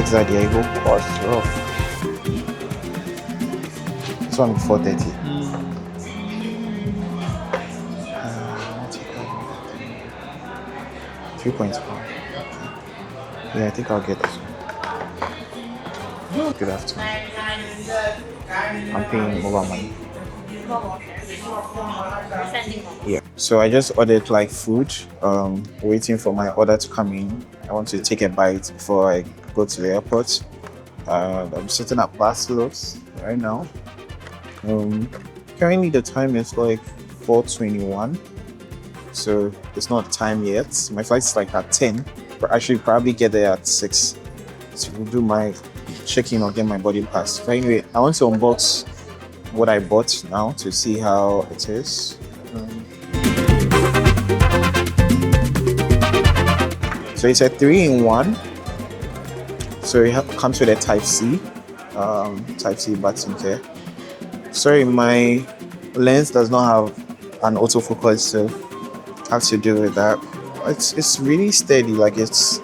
Texas Diego cost rough. This one 430. 3.5. Yeah, I think I'll get this one. Good afternoon. I'm paying mobile money. Yeah. So I just ordered like food. Waiting for my order to come in. I want to take a bite before I go to the airport. I'm sitting at Barcelos right now. Currently the time is like 4:21. So it's not time yet. My flight's like at 10. But I should probably get there at 6 to do my check-in or get my boarding pass. But anyway, I want to unbox what I bought now to see how it is. So it's a 3-in-1. So it comes with a Type-C button here. Sorry, my lens does not have an autofocus, so I have to deal with that. It's really steady, like it's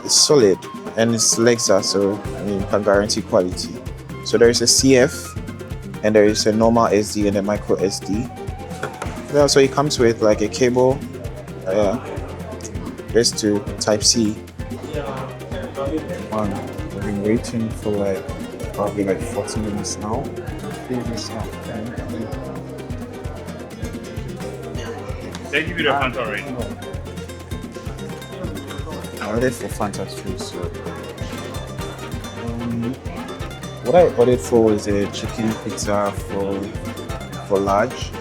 solid, and its legs are so you can guarantee quality. So there is a CF, and there is a normal SD and a micro SD. Yeah, so it comes with like a cable, just to Type-C. I've been waiting for like probably like 40 minutes now. They give you the Fanta already. I ordered for Fanta too, so what I ordered for was a chicken pizza for large.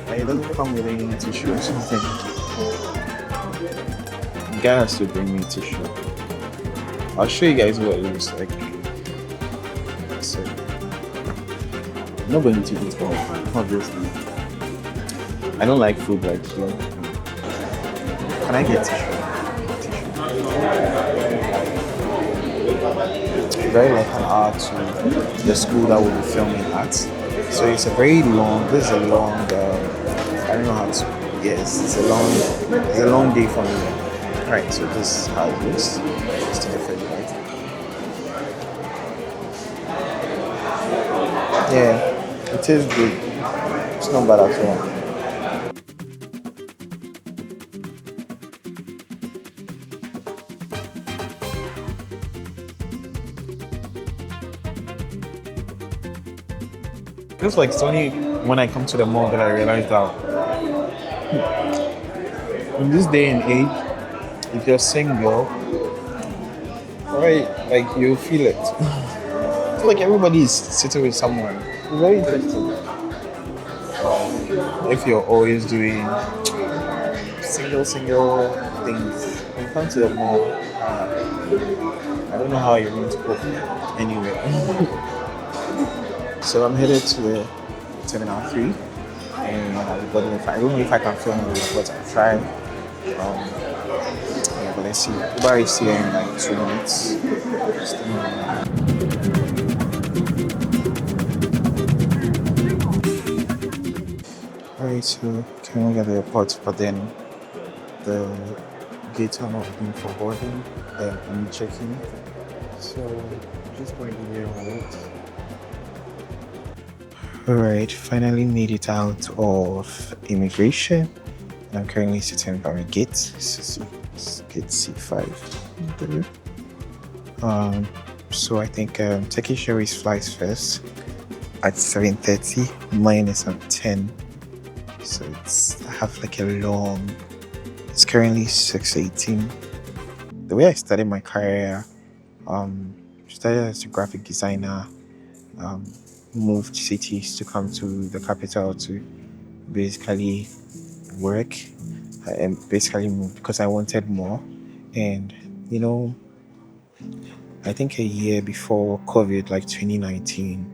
It doesn't come with any tissue or something. The guy has to bring me tissue. I'll show you guys what it looks like. So I'm not going to eat all, obviously. I don't like food like here. Can I get tissue? Very like an hour to the school that we'll be filming at. So it's a very long. This is a long. I don't know how to. Yes, it's a long day for me. Right. So this is how it looks. Just to different light. Yeah, it is good. It's not bad at all. Feels like it's only when I come to the mall that I realize that in this day and age, if you're single, right, like you feel it. It's like everybody is sitting with someone. It's very interesting. If you're always doing single things, when you come to the mall, I don't know how you're going to cope anyway. So I'm headed to the Terminal 3, and I don't know if I can film it, but I'll try. Yeah, but let's see. Uber is here in like 2 minutes. Alright, so can get the airport, but then the gates are not open for boarding. I'm checking. So I'm just going to here and wait. Alright, finally made it out of immigration. I'm currently sitting by my gate. It's gate C5. So I think Turkish Airways flies first at 7:30. Mine is at 10. So I have like a long. It's currently 6:18. The way I started my career, started as a graphic designer. Moved cities to come to the capital to basically work, and basically moved because I wanted more. And I think a year before COVID, like 2019,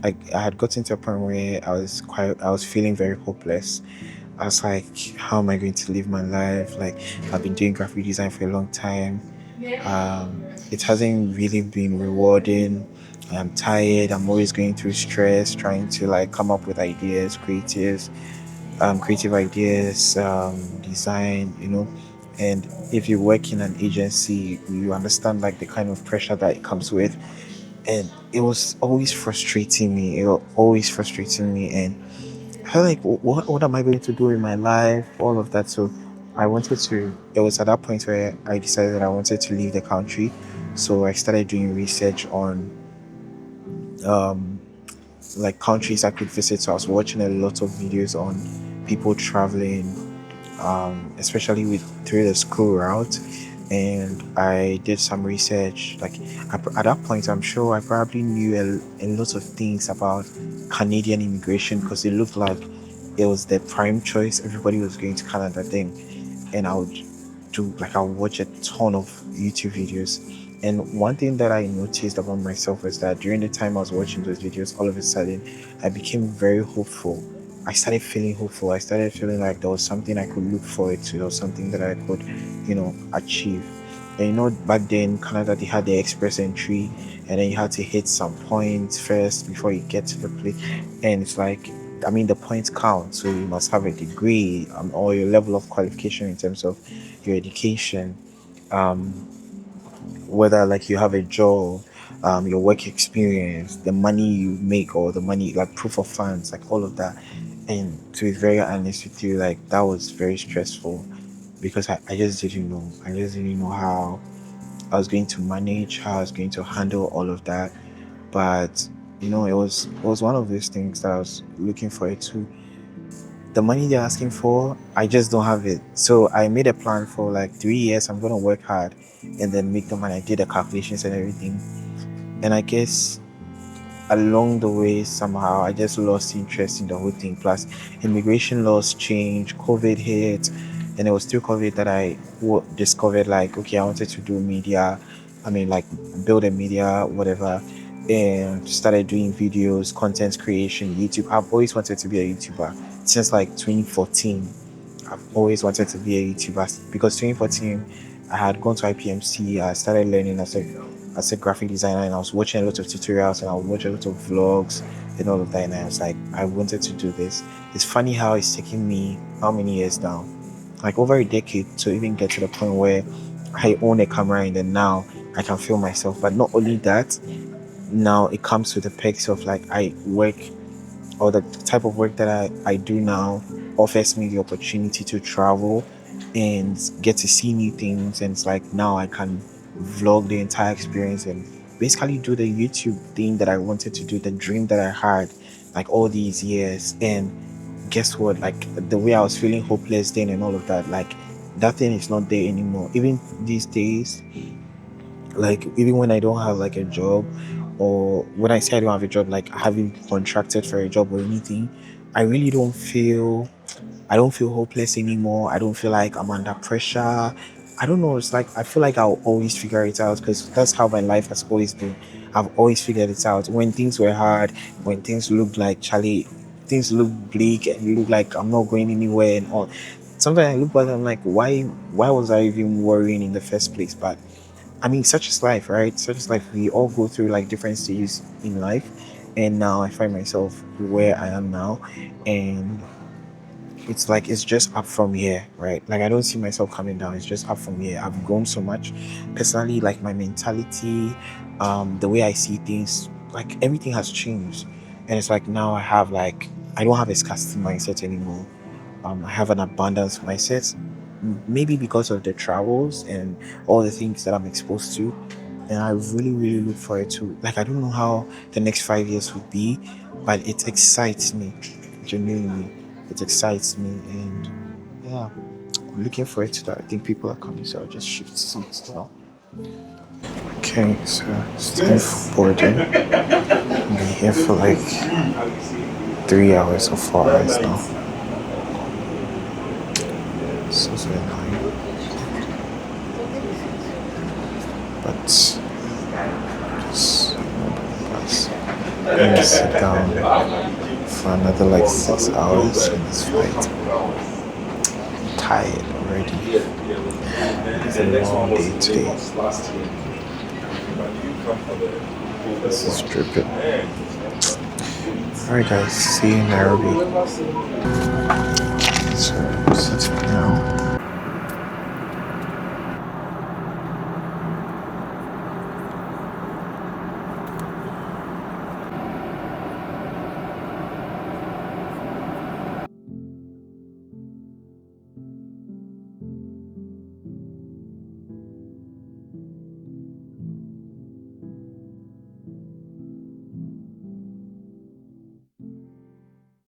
I had gotten to a point where I was feeling very hopeless. I was like, how am I going to live my life? Like, I've been doing graphic design for a long time. It hasn't really been rewarding. I'm tired. I'm always going through stress, trying to like come up with ideas, creative ideas, design, And if you work in an agency, you understand like the kind of pressure that it comes with. And it was always frustrating me. It was always frustrating me, and I felt like, what am I going to do in my life? All of that. So I wanted to. It was at that point where I decided that I wanted to leave the country. So I started doing research on um, like countries I could visit. So I was watching a lot of videos on people traveling, especially with through the school route. And I did some research. Like at that point, I'm sure I probably knew a lot of things about Canadian immigration because it looked like it was the prime choice. Everybody was going to Canada then, and I would I would watch a ton of YouTube videos. And one thing that I noticed about myself was that during the time I was watching those videos, all of a sudden I became very hopeful. I started feeling hopeful. I started feeling like there was something I could look forward to, or something that I could, achieve. And back then Canada they had the express entry, and then you had to hit some points first before you get to the place. And it's like, I mean, the points count, so you must have a degree, or your level of qualification in terms of your education, um, whether like you have a job, your work experience, the money you make, or the money like proof of funds, like all of that. And to be very honest with you, like that was very stressful because I just didn't know. I just didn't know how I was going to manage, how I was going to handle all of that. But it was one of those things that I was looking forward to. The money they're asking for, I just don't have it. So I made a plan for like 3 years. I'm gonna work hard and then make the money. I did the calculations and everything. And I guess along the way somehow I just lost interest in the whole thing. Plus immigration laws changed, COVID hit, and it was through COVID that I discovered like, okay, I wanted to do media. I mean, like build a media, whatever, and started doing videos, content creation, YouTube. I've always wanted to be a YouTuber since like 2014. I've always wanted to be a YouTuber because 2014 I had gone to IPMC. I started learning as a graphic designer, and I was watching a lot of tutorials, and I would watch a lot of vlogs and all of that. And I was like, I wanted to do this. It's funny how it's taken me how many years now, like over a decade, to even get to the point where I own a camera, and then now I can film myself. But not only that, now it comes with the perks of like I work, or the type of work that I do now offers me the opportunity to travel and get to see new things. And it's like now I can vlog the entire experience and basically do the YouTube thing that I wanted to do, the dream that I had like all these years. And guess what? Like the way I was feeling hopeless then and all of that, like that thing is not there anymore. Even these days, like even when I don't have like a job, or when I say I don't have a job, like I haven't contracted for a job or anything, I really don't feel hopeless anymore. I don't feel like I'm under pressure. I don't know. It's like I feel like I'll always figure it out because that's how my life has always been. I've always figured it out. When things were hard, when things looked like Charlie, things look bleak and look like I'm not going anywhere and all. Sometimes I look back and I'm like, why was I even worrying in the first place? But I mean, such is life, right? Such is life. We all go through like different stages in life, and now I find myself where I am now, and it's like it's just up from here, right? Like I don't see myself coming down. It's just up from here. I've grown so much personally, like my mentality, the way I see things, like everything has changed, and it's like now I don't have a scarcity mindset anymore. I have an abundance mindset, maybe because of the travels and all the things that I'm exposed to. And I really, really look forward to, like, I don't know how the next 5 years would be, but it excites me, genuinely. It excites me, and yeah, I'm looking forward to that. I think people are coming, so I'll just shift seats now. Okay, so it's time for boarding. I've been here for like 3 hours or 4 hours now. So annoying. But just I'm gonna sit down for another like 6 hours in this flight. I'm tired already. It's a long day today. This is dripping. Alright guys, see you in Nairobi. So I'm sitting now.